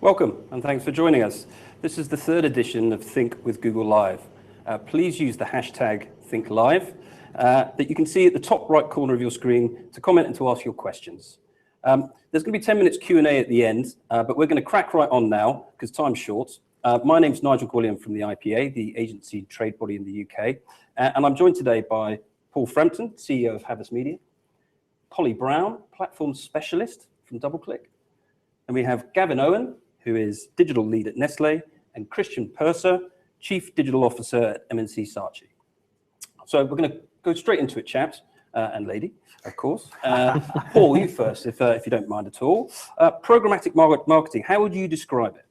Welcome, and thanks for joining us. This is the third edition of Think with Google Live. Please use the hashtag ThinkLive that you can see at the top right corner of your screen to comment and to ask your questions. There's going to be 10 minutes Q&A at the end, but we're going to crack right on now because time's short. My name's Nigel Gwilliam from the IPA, the agency trade body in the UK, and I'm joined today by Paul Frampton, CEO of Havas Media, Polly Brown, platform specialist from DoubleClick, and we have Gawain Owen, who is digital lead at Nestle, and Christian Purser, chief digital officer at MNC Saatchi. So we're going to go straight into it, chaps, and lady, of course. Paul, you first, if you don't mind at all. Programmatic marketing, how would you describe it?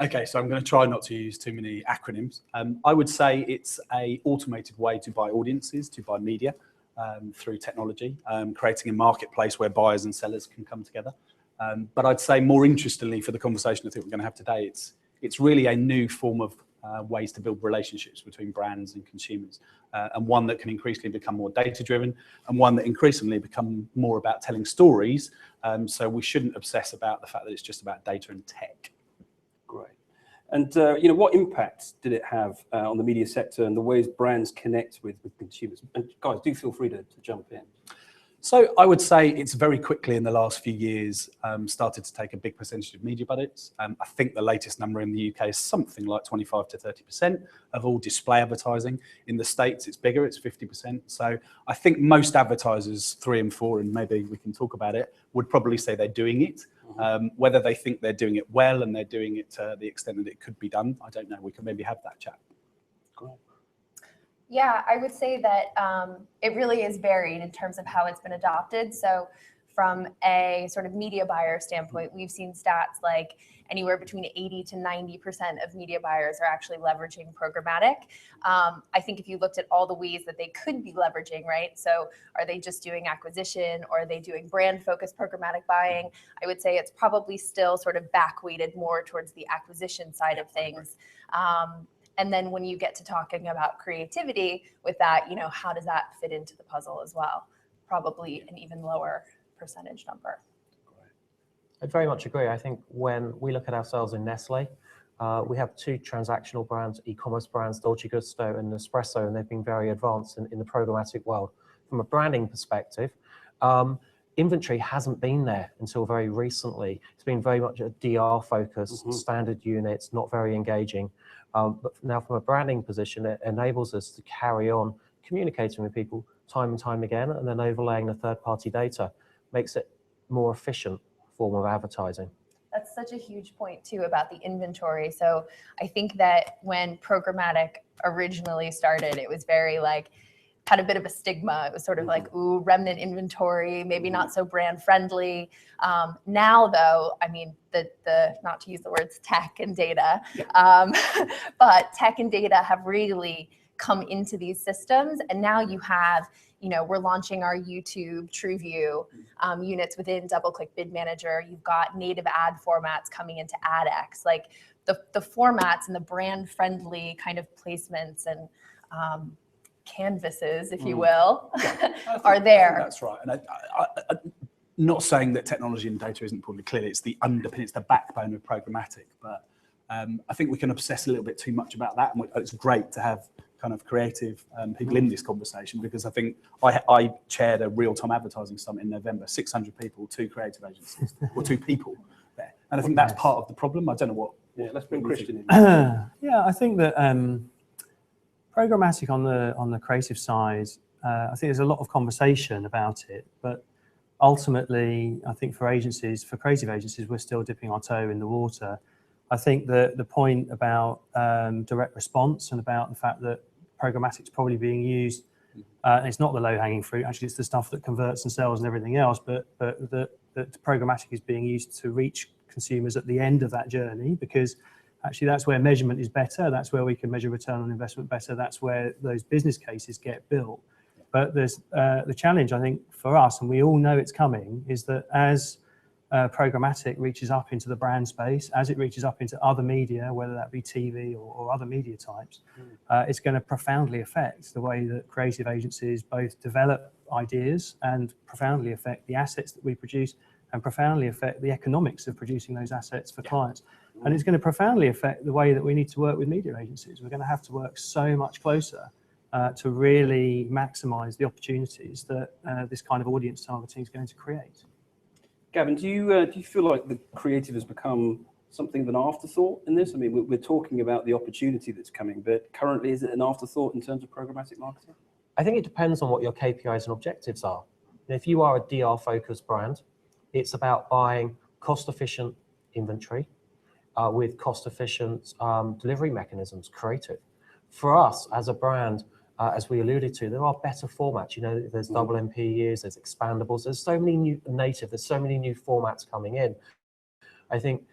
Okay, so I'm going to try not to use too many acronyms. I would say it's an automated way to buy audiences, to buy media through technology, creating a marketplace where buyers and sellers can come together. But I'd say more interestingly for the conversation I think we're going to have today, it's really a new form of ways to build relationships between brands and consumers, and one that can increasingly become more data-driven, and one that increasingly become more about telling stories. So we shouldn't obsess about the fact that it's just about data and tech. Great. And what impact did it have on the media sector and the ways brands connect with consumers? And guys, do feel free to jump in. So I would say it's very quickly in the last few years started to take a big percentage of media budgets. I think the latest number in the UK is something like 25 to 30% of all display advertising. In the States, it's bigger, it's 50%. So I think most advertisers, 3 and 4, and maybe we can talk about it, would probably say they're doing it. Whether they think they're doing it well and they're doing it to the extent that it could be done, I don't know. We can maybe have that chat. Cool. Yeah, I would say that it really is varied in terms of how it's been adopted. So from a sort of media buyer standpoint, we've seen stats like anywhere between 80 to 90% of media buyers are actually leveraging programmatic. I think if you looked at all the ways that they could be leveraging, right? So are they just doing acquisition, or are they doing brand-focused programmatic buying? I would say it's probably still sort of back-weighted more towards the acquisition side of things. And then when you get to talking about creativity with that, how does that fit into the puzzle as well? Probably an even lower percentage number. I very much agree. I think when we look at ourselves in Nestle, we have 2 transactional brands, e-commerce brands, Dolce Gusto and Nespresso, and they've been very advanced in the programmatic world. From a branding perspective, inventory hasn't been there until very recently. It's been very much a DR focus, standard units, not very engaging. But now from a branding position, it enables us to carry on communicating with people time and time again, and then overlaying the third-party data makes it more efficient form of advertising. That's such a huge point too about the inventory. So I think that when programmatic originally started, it was very had a bit of a stigma. It was sort of like, ooh, remnant inventory, maybe not so brand friendly. Now though, I mean, the not to use the words tech and data, but tech and data have really come into these systems. And now you have, we're launching our YouTube TrueView units within DoubleClick Bid Manager. You've got native ad formats coming into AdX. Like the formats and the brand friendly kind of placements and canvases, if you will, are there. That's right. And I'm not saying that technology and data isn't important. Clearly, it's the underpin, it's the backbone of programmatic. But I think we can obsess a little bit too much about that. And it's great to have kind of creative people in this conversation, because I think I chaired a real-time advertising summit in November, 600 people, 2 creative agencies, or 2 people there. And I think that's part of the problem. I don't know what. Yeah, let's bring Christian in. Yeah, I think that programmatic on the creative side, I think there's a lot of conversation about it, but ultimately, I think for creative agencies, we're still dipping our toe in the water. I think that the point about direct response and about the fact that programmatic is probably being used, it's not the low-hanging fruit, actually it's the stuff that converts and sells and everything else, but that programmatic is being used to reach consumers at the end of that journey, because actually that's where measurement is better, that's where we can measure return on investment better, that's where those business cases get built. But there's the challenge, I think, for us, and we all know it's coming, is that as programmatic reaches up into the brand space, as it reaches up into other media, whether that be TV or other media types, it's going to profoundly affect the way that creative agencies both develop ideas and profoundly affect the assets that we produce and profoundly affect the economics of producing those assets for clients. And it's going to profoundly affect the way that we need to work with media agencies. We're going to have to work so much closer to really maximize the opportunities that this kind of audience targeting is going to create. Gavin, do you feel like the creative has become something of an afterthought in this? I mean, we're talking about the opportunity that's coming, but currently is it an afterthought in terms of programmatic marketing? I think it depends on what your KPIs and objectives are. If you are a DR-focused brand, it's about buying cost-efficient inventory with cost-efficient delivery mechanisms, creative. For us as a brand, as we alluded to, there are better formats. You know, there's double MPUs, there's expandables, there's so many new there's so many new formats coming in. I think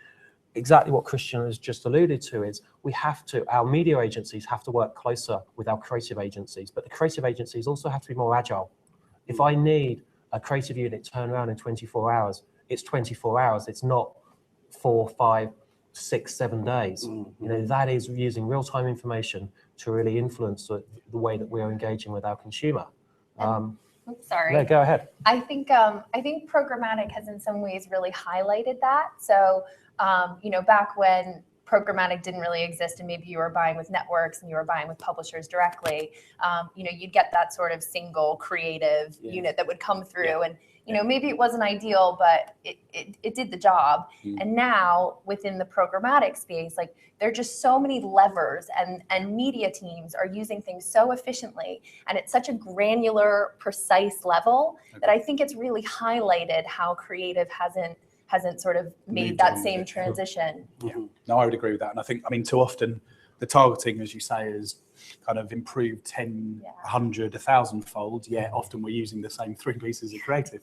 exactly what Christian has just alluded to is our media agencies have to work closer with our creative agencies, but the creative agencies also have to be more agile. If I need a creative unit turned around in 24 hours, it's 24 hours. It's not 4, 5, 6, 7 days. You know, that is using real-time information to really influence the way that we are engaging with our consumer. Sorry. No, go ahead. I think programmatic has in some ways really highlighted that. So, you know, back when programmatic didn't really exist and maybe you were buying with networks and you were buying with publishers directly, you know, you'd get that sort of single creative unit that would come through and, you know, maybe it wasn't ideal, but it did the job. And now within the programmatic space, like there are just so many levers and media teams are using things so efficiently and at such a granular, precise level that I think it's really highlighted how creative hasn't sort of made that same transition. Yeah, no, I would agree with that. And I mean, too often the targeting, as you say, is kind of improved 10, 100, 1,000-fold, yet often we're using the same 3 pieces of creative.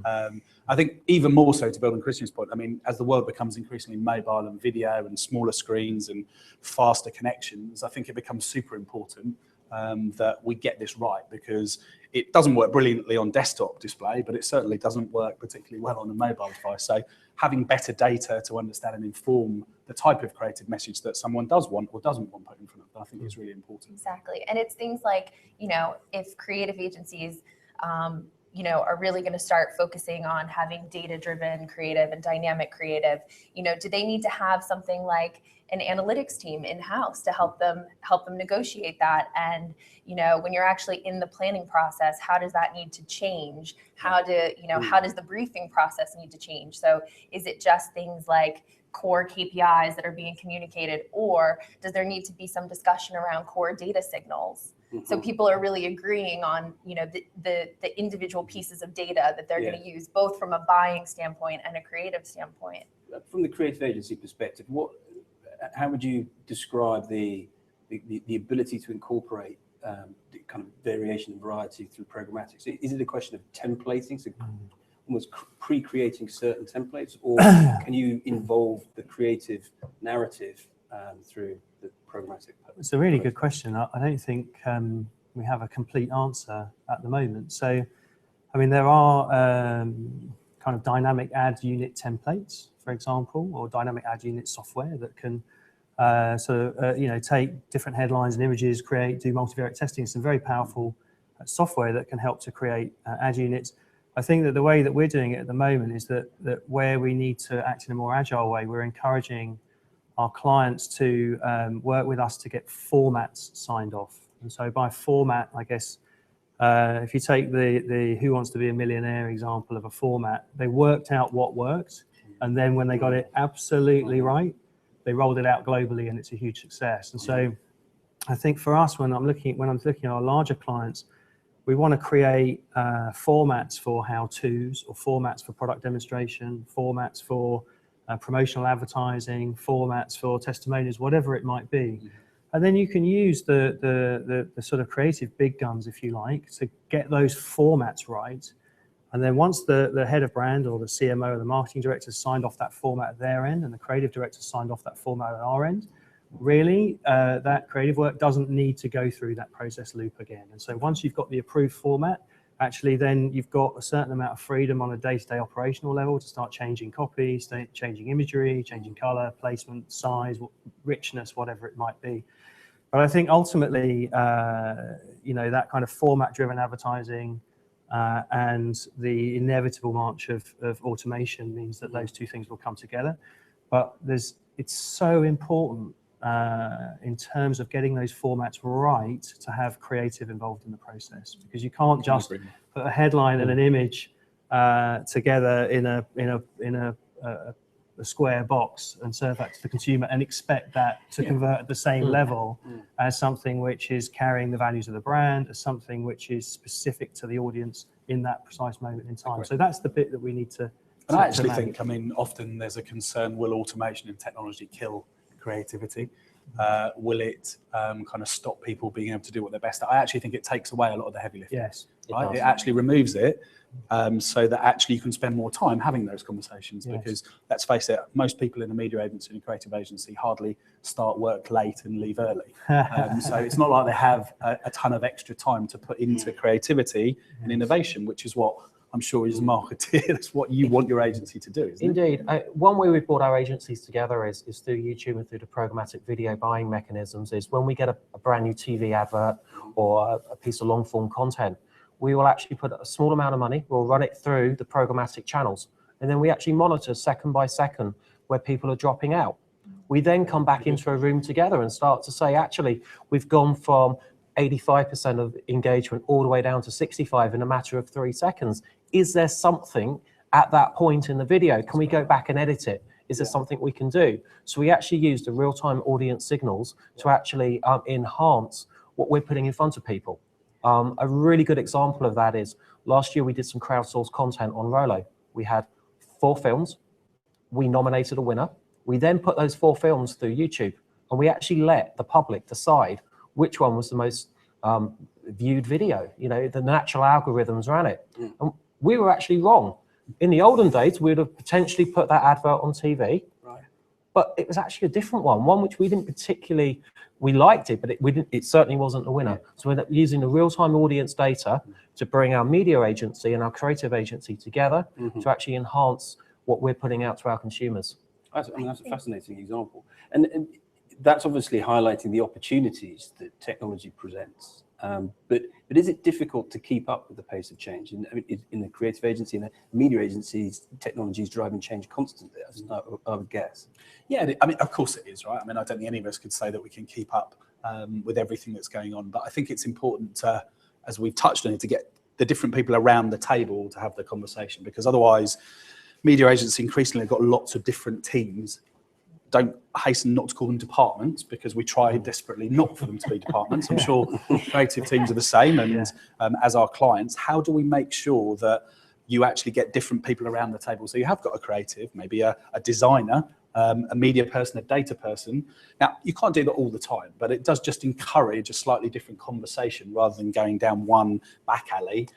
I think even more so, to build on Christian's point, I mean, as the world becomes increasingly mobile and video and smaller screens and faster connections, I think it becomes super important that we get this right, because it doesn't work brilliantly on desktop display, but it certainly doesn't work particularly well on a mobile device. So having better data to understand and inform the type of creative message that someone does want or doesn't want put in front of them, I think is really important. Exactly. And it's things like, you know, if creative agencies, you know, are really going to start focusing on having data-driven creative and dynamic creative, you know, do they need to have something like an analytics team in-house to help them negotiate that? And, you know, when you're actually in the planning process, how does that need to change? How does the briefing process need to change? So is it just things like core KPIs that are being communicated, or does there need to be some discussion around core data signals? So people are really agreeing on, you know, the individual pieces of data that they're going to use, both from a buying standpoint and a creative standpoint. From the creative agency perspective, how would you describe the ability to incorporate the kind of variation and variety through programmatic? So is it a question of templating, so almost pre-creating certain templates, or can you involve the creative narrative through the programmatic? It's a really good question. I don't think we have a complete answer at the moment. So, I mean, there are kind of dynamic ad unit templates, for example, or dynamic ad unit software that can you know, take different headlines and images, do multivariate testing. Some very powerful software that can help to create ad units. I think that the way that we're doing it at the moment is that where we need to act in a more agile way, we're encouraging our clients to work with us to get formats signed off. And so by format, I guess, if you take the Who Wants to Be a Millionaire example of a format, they worked out what worked. And then when they got it absolutely right, they rolled it out globally, and it's a huge success. And so I think for us, when I'm looking at our larger clients, we want to create formats for how-tos, or formats for product demonstration, formats for promotional advertising, formats for testimonials, whatever it might be. And then you can use the sort of creative big guns, if you like, to get those formats right. And then once the head of brand or the CMO or the marketing director signed off that format at their end, and the creative director signed off that format at our end, really that creative work doesn't need to go through that process loop again. And so once you've got the approved format, actually then you've got a certain amount of freedom on a day-to-day operational level to start changing copy, changing imagery, changing color, placement, size, richness, whatever it might be. But I think ultimately, you know, that kind of format-driven advertising and the inevitable march of automation means that those two things will come together. But there's it's so important in terms of getting those formats right to have creative involved in the process, because you can't just put a headline and an image together in a square box and serve that to the consumer and expect that to convert at the same level as something which is carrying the values of the brand, as something which is specific to the audience in that precise moment in time. So that's the bit that we need to. And I actually think, I mean, often there's a concern, will automation and technology kill creativity? Will it kind of stop people being able to do what they're best at? I actually think it takes away a lot of the heavy lifting. Yes. Right? It actually removes it so that actually you can spend more time having those conversations, because let's face it, most people in a media agency and a creative agency hardly start work late and leave early. So it's not like they have a ton of extra time to put into creativity and innovation, which is what I'm sure as a marketeer, that's what you want your agency to do, isn't it? Indeed. One way we've brought our agencies together is through YouTube and through the programmatic video buying mechanisms, is when we get a brand new TV advert or a piece of long form content, we will actually put a small amount of money, we'll run it through the programmatic channels, and then we actually monitor second by second where people are dropping out. We then come back into a room together and start to say, actually, we've gone from 85% of engagement all the way down to 65 in a matter of 3 seconds. Is there something at that point in the video? Can we go back and edit it? Is there something we can do? So we actually use the real-time audience signals to actually enhance what we're putting in front of people. A really good example of that is last year we did some crowdsourced content on Rolo. We had 4 films. We nominated a winner. We then put those 4 films through YouTube, and we actually let the public decide which one was the most viewed video. You know, the natural algorithms ran it. And we were actually wrong. In the olden days, we would have potentially put that advert on TV, but it was actually a different one which we didn't particularly, we liked it, but it certainly wasn't the winner. So we ended up using the real-time audience data to bring our media agency and our creative agency together to actually enhance what we're putting out to our consumers. That's a fascinating example. And that's obviously highlighting the opportunities that technology presents. But is it difficult to keep up with the pace of change? In the creative agency, in the media agencies, technology is driving change constantly, I would guess. Yeah, I mean, of course it is, right? I mean, I don't think any of us could say that we can keep up with everything that's going on. But I think it's important to, as we've touched on it, to get the different people around the table to have the conversation, because otherwise, media agency increasingly have got lots of different teams. Don't hasten not to call them departments, because we try desperately not for them to be departments. I'm sure creative teams are the same, and as our clients, how do we make sure that you actually get different people around the table? So you have got a creative, maybe a designer, a media person, a data person. Now, you can't do that all the time, but it does just encourage a slightly different conversation rather than going down one back alley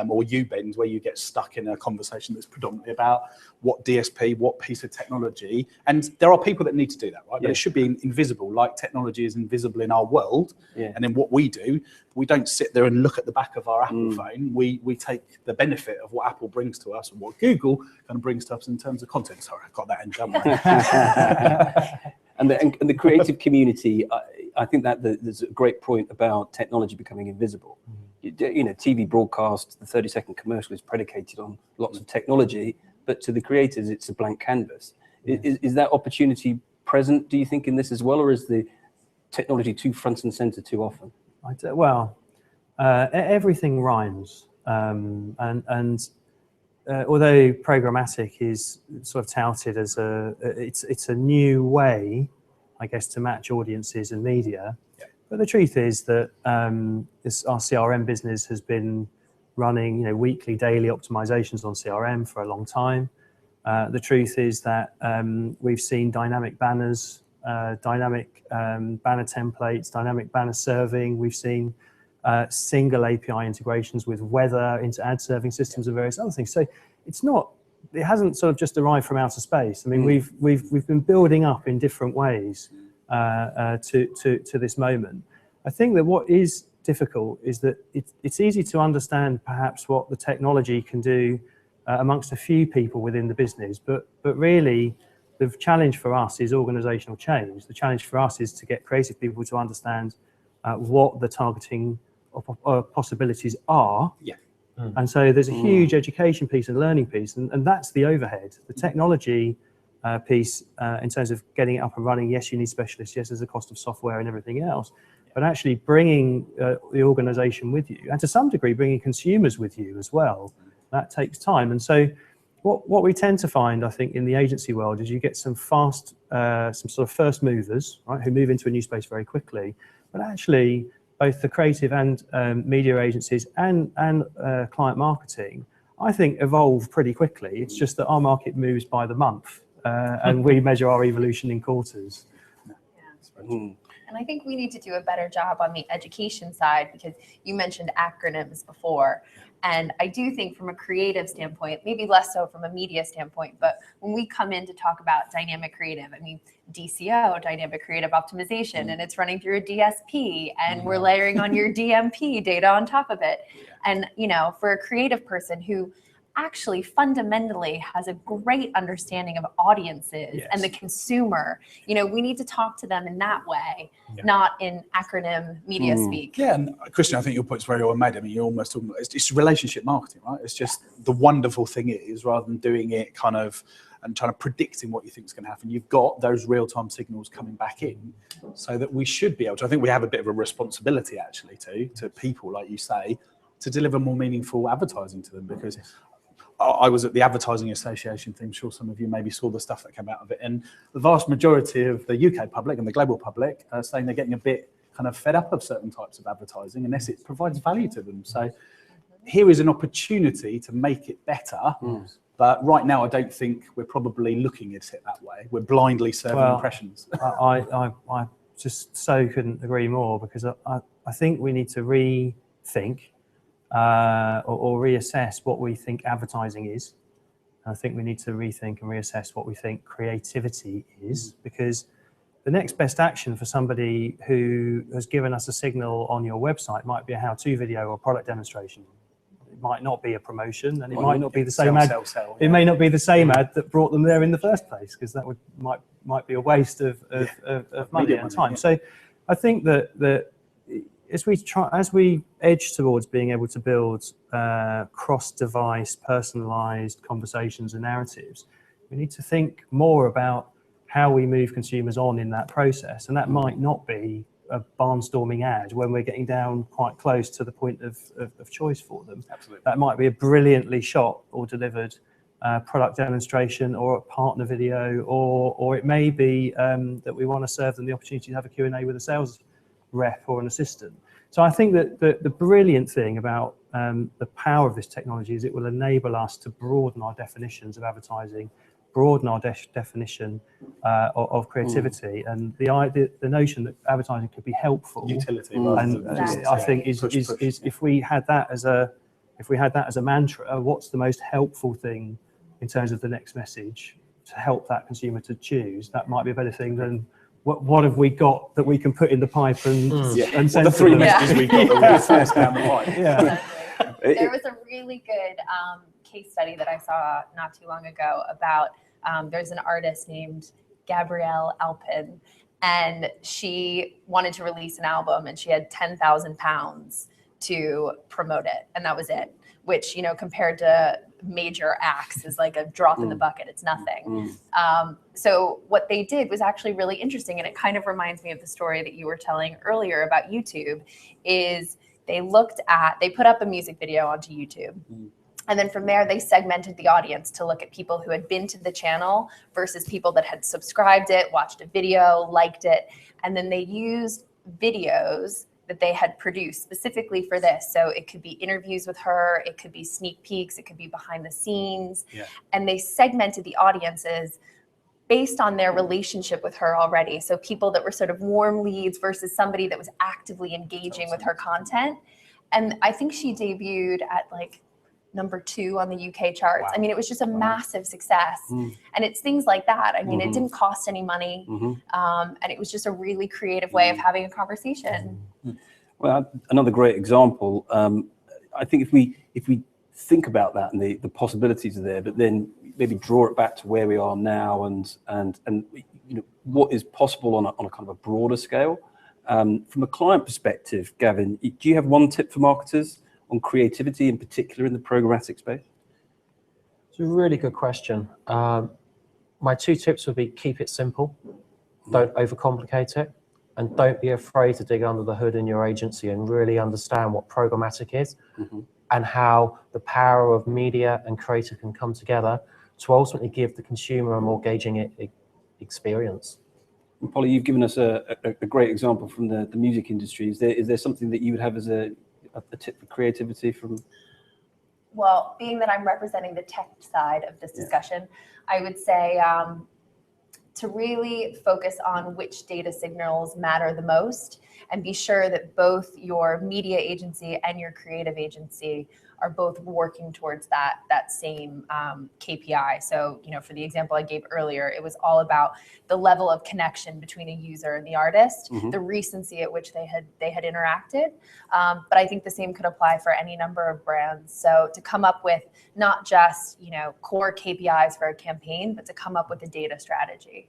or U-bend where you get stuck in a conversation that's predominantly about what DSP, what piece of technology. And there are people that need to do that, right? But it should be invisible, like technology is invisible in our world. And then what we do, we don't sit there and look at the back of our Apple phone. We take the benefit of what Apple brings to us and what Google kind of brings to us in terms of content. Sorry, I got that in, don't I? And the creative community, I think that there's a great point about technology becoming invisible. You know, TV broadcast, the 30-second commercial is predicated on lots of technology, but to the creators, it's a blank canvas. Is that opportunity present, do you think, in this as well, or is the technology too front and center too often? Everything rhymes, and although programmatic is sort of touted as it's a new way, I guess, to match audiences and media. But the truth is that our CRM business has been running, you know, weekly, daily optimizations on CRM for a long time. The truth is that we've seen dynamic banners, dynamic banner templates, dynamic banner serving. We've seen single API integrations with weather into ad serving systems and various other things. So it hasn't sort of just arrived from outer space. I mean, we've been building up in different ways to this moment. I think that what is difficult is that it's easy to understand perhaps what the technology can do amongst a few people within the business, but really the challenge for us is organizational change. The challenge for us is to get creative people to understand what the targeting possibilities are. And so there's a huge education piece and learning piece, and that's the overhead. The technology piece in terms of getting it up and running. Yes, you need specialists. Yes, there's a cost of software and everything else. But actually bringing the organisation with you, and to some degree bringing consumers with you as well, that takes time. And so what we tend to find, I think, in the agency world is you get some fast, some sort of first movers, right, who move into a new space very quickly. But actually, both the creative and media agencies and client marketing, I think, evolve pretty quickly. It's just that our market moves by the month, and we measure our evolution in quarters. And I think we need to do a better job on the education side, because you mentioned acronyms before. And I do think from a creative standpoint, maybe less so from a media standpoint, but when we come in to talk about dynamic creative, I mean, DCO, dynamic creative optimization, and it's running through a DSP, and we're layering on your DMP data on top of it. And, you know, for a creative person who actually fundamentally has a great understanding of audiences and the consumer, you know, we need to talk to them in that way, not in acronym media speak. Yeah, and Christian, I think your point's very well made. I mean, you're almost talking about, it's relationship marketing, right? It's just the wonderful thing is, rather than doing it kind of and trying to predicting what you think is going to happen, you've got those real-time signals coming back in, so that we should be able to, I think we have a bit of a responsibility actually to people, like you say, to deliver more meaningful advertising to them. Because I was at the Advertising Association thing, I'm sure some of you maybe saw the stuff that came out of it, and the vast majority of the UK public and the global public are saying they're getting a bit kind of fed up of certain types of advertising unless it provides value to them. So here is an opportunity to make it better, but right now I don't think we're probably looking at it that way. We're blindly serving impressions. I just so couldn't agree more, because I think we need to rethink or reassess what we think advertising is. I think we need to rethink and reassess what we think creativity is, because the next best action for somebody who has given us a signal on your website might be a how-to video or product demonstration. It might not be a promotion, and it might not be the same ad. It may not be the same ad that brought them there in the first place, because that might be a waste of money and time. So I think that as we edge towards being able to build cross-device, personalized conversations and narratives, we need to think more about how we move consumers on in that process. And that might not be a barnstorming ad when we're getting down quite close to the point of choice for them. Absolutely. That might be a brilliantly shot or delivered product demonstration or a partner video, or it may be that we want to serve them the opportunity to have a Q&A with a sales rep or an assistant. So I think that the brilliant thing about the power of this technology is it will enable us to broaden our definitions of advertising, broaden our definition of creativity, and the notion that advertising could be helpful. Utility, and I think is if we had that as a mantra, what's the most helpful thing in terms of the next message to help that consumer to choose? That might be a better thing than what have we got that we can put in the pipe and send the three to them. messages we got that we force down the pipe. There was a really good case study that I saw not too long ago about there's an artist named Gabrielle Alpin, and she wanted to release an album, and she had £10,000 to promote it, and that was it, which, you know, compared to major acts is like a drop in the bucket. It's nothing. So what they did was actually really interesting, and it kind of reminds me of the story that you were telling earlier about YouTube, is they put up a music video onto YouTube. And then from there, they segmented the audience to look at people who had been to the channel versus people that had subscribed it, watched a video, liked it. And then they used videos that they had produced specifically for this. So it could be interviews with her, it could be sneak peeks, it could be behind the scenes. And they segmented the audiences based on their relationship with her already. So people that were sort of warm leads versus somebody that was actively engaging with her content. And I think she debuted at like #2 on the UK charts. I mean, it was just a massive success. And it's things like that. I mean, it didn't cost any money. And it was just a really creative way of having a conversation. Well, another great example. I think if we think about that and the possibilities are there, but then maybe draw it back to where we are now and you know what is possible on a kind of a broader scale. From a client perspective, Gavin, do you have one tip for marketers on creativity, in particular in the programmatic space? It's a really good question. my 2 tips would be keep it simple, don't overcomplicate it, and don't be afraid to dig under the hood in your agency and really understand what programmatic is and how the power of media and creative can come together to ultimately give the consumer a more engaging experience. And Polly, you've given us a great example from the music industry. Is there something that you would have as a tip for creativity from? Well, being that I'm representing the tech side of this discussion, I would say to really focus on which data signals matter the most and be sure that both your media agency and your creative agency are both working towards that same KPI. So, for the example I gave earlier, it was all about the level of connection between a user and the artist, the recency at which they had interacted. But I think the same could apply for any number of brands. So to come up with not just core KPIs for a campaign, but to come up with a data strategy.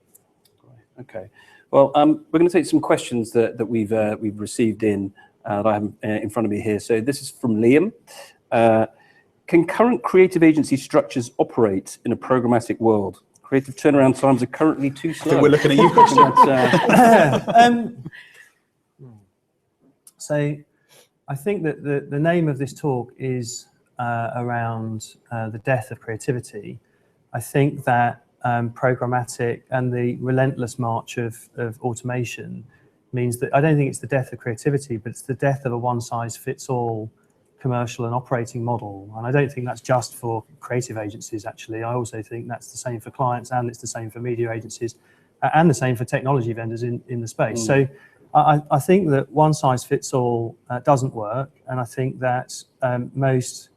Okay. Well, we're going to take some questions that we've received in that I have in front of me here. So this is from Liam. Can current creative agency structures operate in a programmatic world? Creative turnaround times are currently too slow. I think we're looking at you, Christian. So I think that the name of this talk is around the death of creativity. I think that programmatic and the relentless march of automation means that I don't think it's the death of creativity, but it's the death of a one-size-fits-all commercial and operating model. And I don't think that's just for creative agencies, actually. I also think that's the same for clients, and it's the same for media agencies, and the same for technology vendors in the space. So I think that one-size-fits-all doesn't work, and I think that most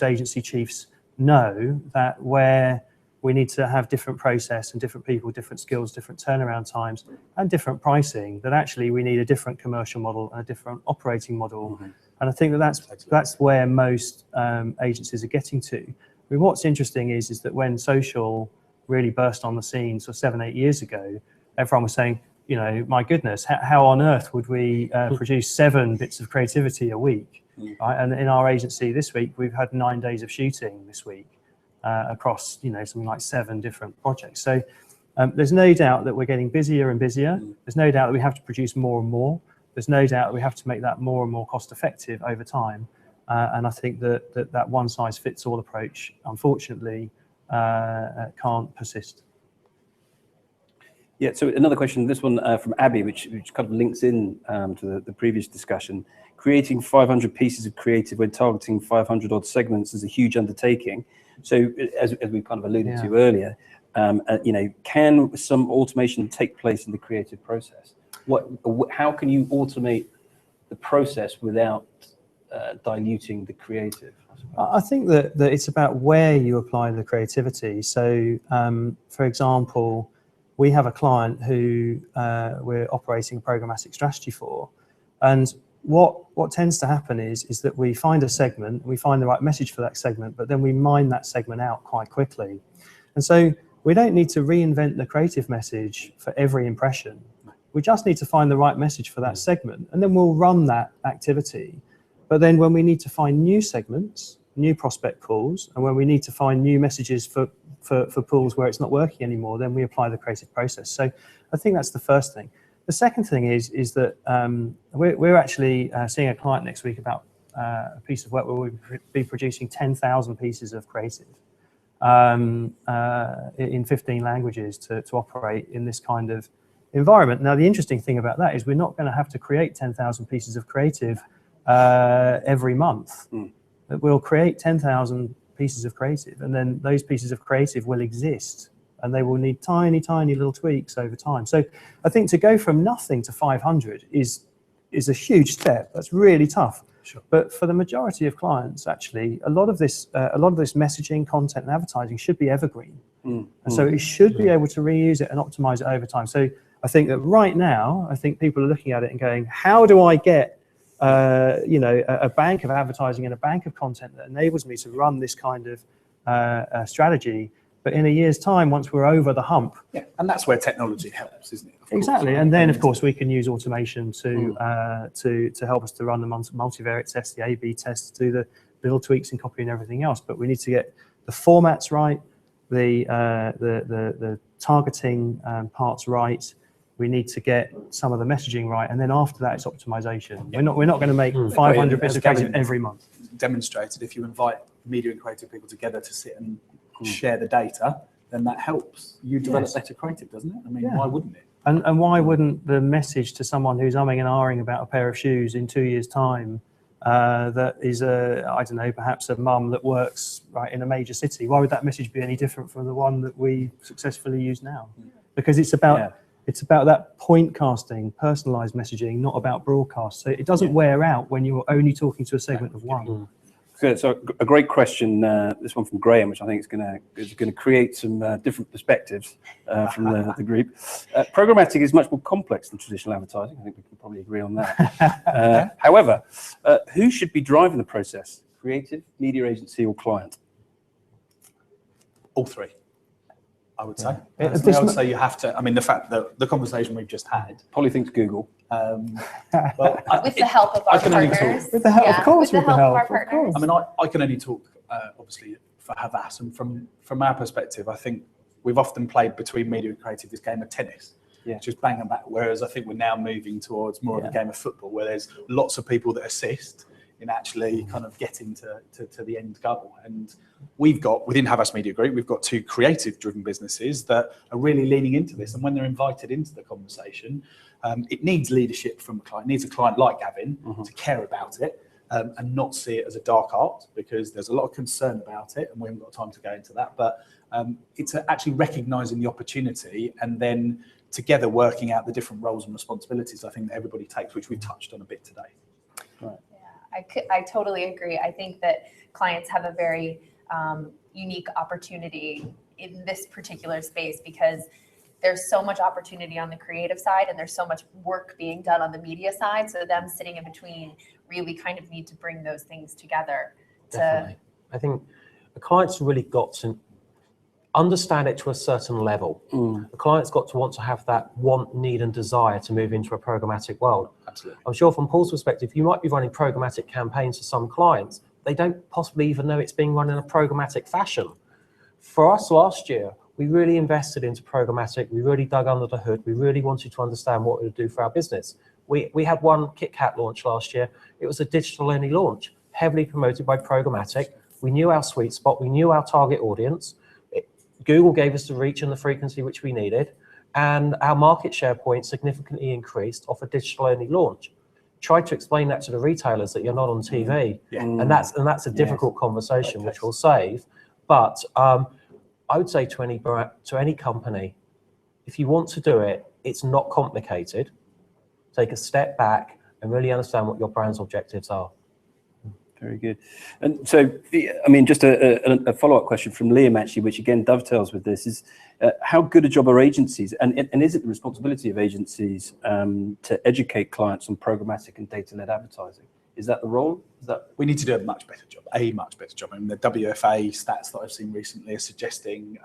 agency chiefs know that where we need to have different process and different people, different skills, different turnaround times, and different pricing, that actually we need a different commercial model and a different operating model. And I think that's where most agencies are getting to. I mean, what's interesting is that when social really burst on the scene, so 7-8 years ago, everyone was saying, my goodness, how on earth would we produce 7 bits of creativity a week? Right? And in our agency this week, we've had 9 days of shooting this week. Across something like 7 different projects. So there's no doubt that we're getting busier and busier. There's no doubt that we have to produce more and more. There's no doubt that we have to make that more and more cost effective over time. And I think that one size fits all approach, unfortunately, can't persist. Yeah, so another question, this one from Abby, which kind of links in to the previous discussion. Creating 500 pieces of creative when targeting 500 odd segments is a huge undertaking. So as we kind of alluded to earlier, can some automation take place in the creative process? How can you automate the process without diluting the creative? I think that it's about where you apply the creativity. So, for example, we have a client who we're operating a programmatic strategy for, and what tends to happen is that we find a segment, we find the right message for that segment, but then we mine that segment out quite quickly. And so we don't need to reinvent the creative message for every impression. We just need to find the right message for that segment, and then we'll run that activity. But then when we need to find new segments, new prospect pools, and when we need to find new messages for pools where it's not working anymore, then we apply the creative process. So I think that's the first thing. The second thing is that we're actually seeing a client next week about a piece of work where we'll be producing 10,000 pieces of creative in 15 languages to operate in this kind of environment. Now, the interesting thing about that is we're not going to have to create 10,000 pieces of creative every month. We'll create 10,000 pieces of creative, and then those pieces of creative will exist, and they will need tiny, tiny little tweaks over time. So I think to go from nothing to 500 is a huge step. That's really tough. Sure. But for the majority of clients, actually, a lot of this messaging, content, and advertising should be evergreen. And so it should be able to reuse it and optimize it over time. So I think that right now, I think people are looking at it and going, how do I get a bank of advertising and a bank of content that enables me to run this kind of strategy? But in a year's time, once we're over the hump. Yeah, and that's where technology helps, isn't it? Exactly, and then of course we can use automation to help us to run the multivariate tests, the A/B tests, do the little tweaks in copy and everything else. But we need to get the formats right, the targeting parts right. We need to get some of the messaging right, and then after that, it's optimization. Yeah. We're not going to make 500 bits of creative every month. Demonstrated, if you invite media and creative people together to sit and share the data, then that helps you develop better creative, doesn't it? I mean, why wouldn't it? And why wouldn't the message to someone who's umming and ahhing about a pair of shoes in 2 years' time, that is I don't know, perhaps a mum that works right in a major city, why would that message be any different from the one that we successfully use now? Because it's about that point casting, personalized messaging, not about broadcast. So it doesn't wear out when you're only talking to a segment of one. So a great question, this one from Graham, which I think is going to create some different perspectives from the group. Programmatic is much more complex than traditional advertising. I think we can probably agree on that. However, who should be driving the process? Creative, media agency, or client? All three, I would say. I would say you have to. I mean, the fact that the conversation we've just had. Polly thinks Google. Well, With the help of our partners. With the help, of course, with the help of our of course. partners. I mean, I can only talk, obviously, for Havas, and from our perspective, I think we've often played between media and creative this game of tennis, just bang and back. Whereas I think we're now moving towards more of a game of football, where there's lots of people that assist in actually kind of getting to the end goal. And we've got, within Havas Media Group, we've got two creative-driven businesses that are really leaning into this. And when they're invited into the conversation, it needs leadership from a client. It needs a client like Gavin to care about it and not see it as a dark art, because there's a lot of concern about it, and we haven't got time to go into that. But it's actually recognising the opportunity and then together working out the different roles and responsibilities, I think, that everybody takes, which we've touched on a bit today. Right. I totally agree. I think that clients have a very unique opportunity in this particular space, because there's so much opportunity on the creative side and there's so much work being done on the media side. So them sitting in between really kind of need to bring those things together. Definitely. I think the client's really got to understand it to a certain level. The client's got to want to have that want, need, and desire to move into a programmatic world. Absolutely. I'm sure from Paul's perspective, you might be running programmatic campaigns for some clients. They don't possibly even know it's being run in a programmatic fashion. For us last year, we really invested into programmatic. We really dug under the hood. We really wanted to understand what it would do for our business. We had one Kit Kat launch last year. It was a digital-only launch, heavily promoted by programmatic. We knew our sweet spot. We knew our target audience. Google gave us the reach and the frequency which we needed, and our market share points significantly increased off a digital-only launch. Tried to explain that to the retailers that you're not on TV, and that's a difficult conversation which we'll save. But I would say to any company, if you want to do it, it's not complicated. Take a step back and really understand what your brand's objectives are. Very good. And so, I mean, just a follow-up question from Liam, actually, which again dovetails with this, is how good a job are agencies, and is it the responsibility of agencies to educate clients on programmatic and data-led advertising? Is that the role? We need to do a much better job. I mean, the WFA stats that I've seen recently are suggesting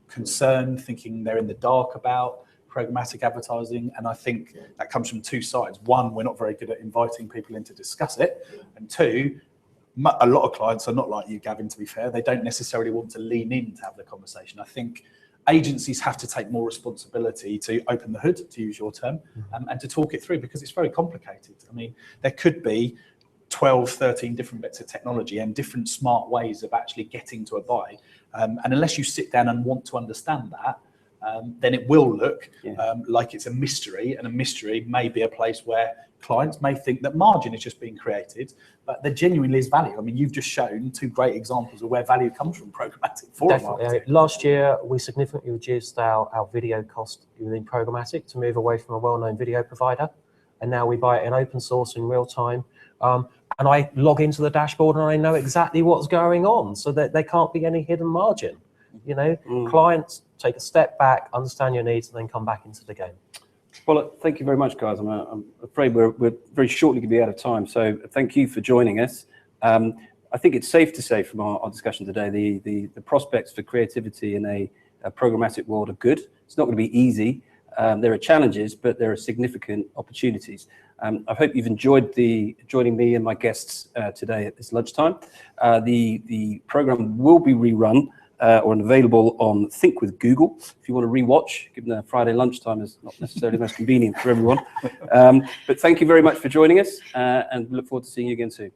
concern, thinking they're in the dark about programmatic advertising, and I think that comes from two sides. One, we're not very good at inviting people in to discuss it, and two, a lot of clients are not like you, Gavin, to be fair. They don't necessarily want to lean in to have the conversation. I think agencies have to take more responsibility to open the hood, to use your term, and to talk it through, because it's very complicated. I mean, there could be 12, 13 different bits of technology and different smart ways of actually getting to a buy. And unless you sit down and want to understand that, then it will look like it's a mystery, and a mystery may be a place where clients may think that margin is just being created, but there genuinely is value. I mean, you've just shown two great examples of where value comes from programmatic for marketing. Last year, we significantly reduced our video cost within programmatic to move away from a well-known video provider, and now we buy it in open source in real time. And I log into the dashboard and I know exactly what's going on, so that there can't be any hidden margin. You know, clients take a step back, understand your needs, and then come back into the game. Well, thank you very much, guys. I'm afraid we're very shortly going to be out of time, so thank you for joining us. I think it's safe to say from our discussion today, the prospects for creativity in a programmatic world are good. It's not going to be easy. There are challenges, but there are significant opportunities. I hope you've enjoyed joining me and my guests today at this lunchtime. The program will be rerun or available on Think with Google. If you want to rewatch, given that Friday lunchtime is not necessarily the most convenient for everyone. But thank you very much for joining us, and look forward to seeing you again soon.